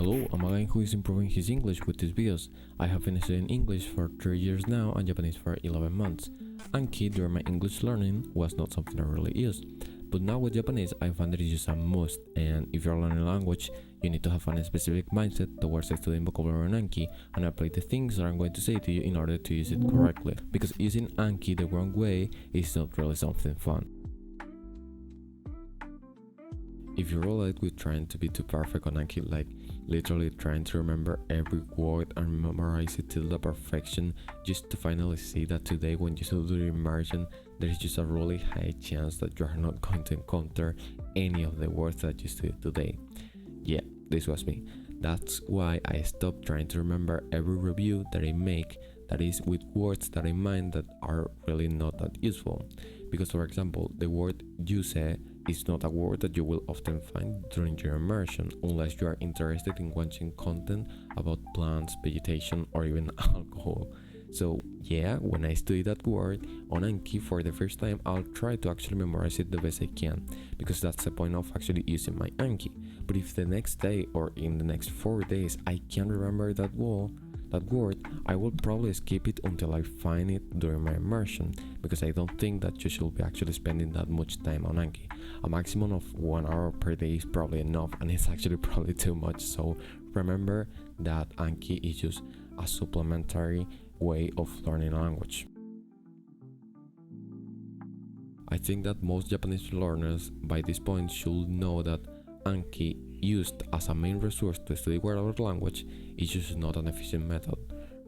Hello, I'm a guy who is improving his English with these videos. I have been studying English for 3 years now and Japanese for 11 months. Anki during my English learning was not something I really used. But now with Japanese, I find it is just a must, and if you're learning a language, you need to have a specific mindset towards studying vocabulary on Anki and apply the things that I'm going to say to you in order to use it correctly. Because using Anki the wrong way is not really something fun. If you relate with trying to be too perfect on Anki, like literally trying to remember every word and memorize it till the perfection, just to finally see that today when you do the immersion, there is just a really high chance that you are not going to encounter any of the words that you studied today. Yeah, this was me. That's why I stopped trying to remember every review that I make that is with words that I mind that are really not that useful. Because for example, the word "use" is not a word that you will often find during your immersion unless you are interested in watching content about plants, vegetation, or even alcohol. So yeah, when I study that word on Anki for the first time, I'll try to actually memorize it the best I can, because that's the point of actually using my Anki. But if the next day or in the next 4 days I can't remember that word, I will probably skip it until I find it during my immersion, because I don't think that you should be actually spending that much time on Anki. A maximum of 1 hour per day is probably enough, and it's actually probably too much. So remember that Anki is just a supplementary way of learning a language. I think that most Japanese learners by this point should know that Anki, used as a main resource to study whatever language, is just not an efficient method,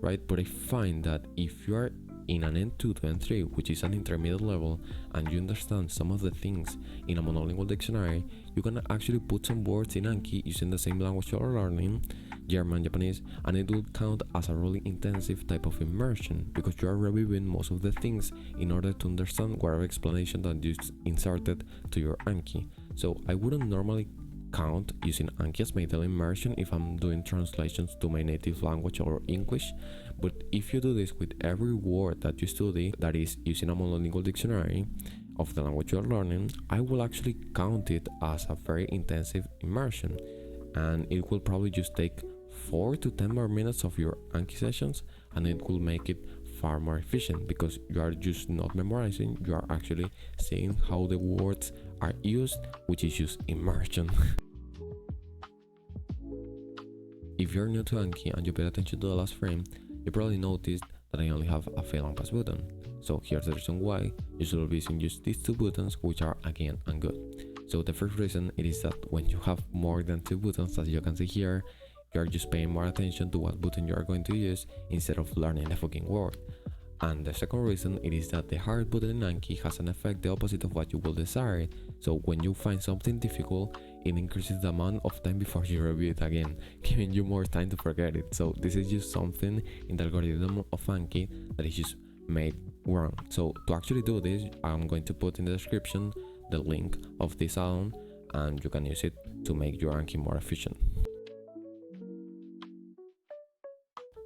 right? But I find that if you are in an N2 to N3, which is an intermediate level, and you understand some of the things in a monolingual dictionary, you can actually put some words in Anki using the same language you are learning, German, Japanese, and it will count as a really intensive type of immersion, because you are reviewing most of the things in order to understand whatever explanation that you inserted to your Anki. So I wouldn't normally count using Anki as my daily immersion if I'm doing translations to my native language or English, but if you do this with every word that you study that is using a monolingual dictionary of the language you are learning, I will actually count it as a very intensive immersion, and it will probably just take 4 to 10 more minutes of your Anki sessions, and it will make it far more efficient, because you are just not memorizing, you are actually seeing how the words are used, which is just immersion. If you're new to Anki and you pay attention to the last frame, you probably noticed that I only have a fail and pass button. So here's the reason why you should be using just these 2 buttons, which are again and good. So the first reason it is that when you have more than 2 buttons, as you can see here, you are just paying more attention to what button you are going to use instead of learning the fucking word. And the second reason it is that the hard button in Anki has an effect the opposite of what you will desire. So when you find something difficult, it increases the amount of time before you review it again, giving you more time to forget it. So this is just something in the algorithm of Anki that is just made wrong. So to actually do this, I'm going to put in the description the link of this add-on, and you can use it to make your Anki more efficient.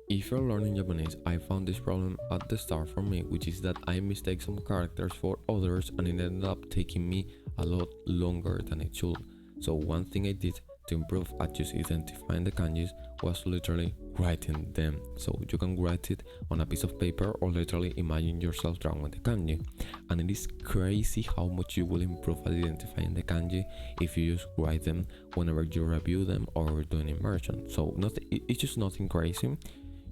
If you're learning Japanese, I found this problem at the start for me, which is that I mistake some characters for others, and it ended up taking me a lot longer than it should. So one thing I did to improve at just identifying the kanjis was literally writing them. So you can write it on a piece of paper or literally imagine yourself drawing the kanji. And it is crazy how much you will improve at identifying the kanji if you just write them whenever you review them or doing immersion. So it's just nothing crazy.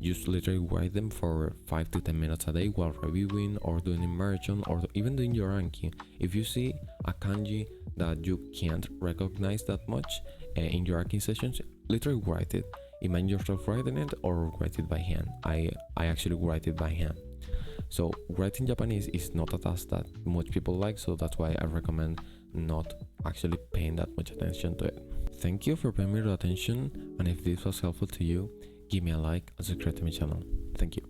Just literally write them for 5 to 10 minutes a day while reviewing or doing immersion or even doing your Anki. If you see a kanji that you can't recognize that much in your Anki sessions, literally write it. Imagine yourself writing it or write it by hand. I actually write it by hand. So writing Japanese is not a task that much people like, so that's why I recommend not actually paying that much attention to it. Thank you for paying me your attention, and if this was helpful to you, give me a like and subscribe to my channel. Thank you.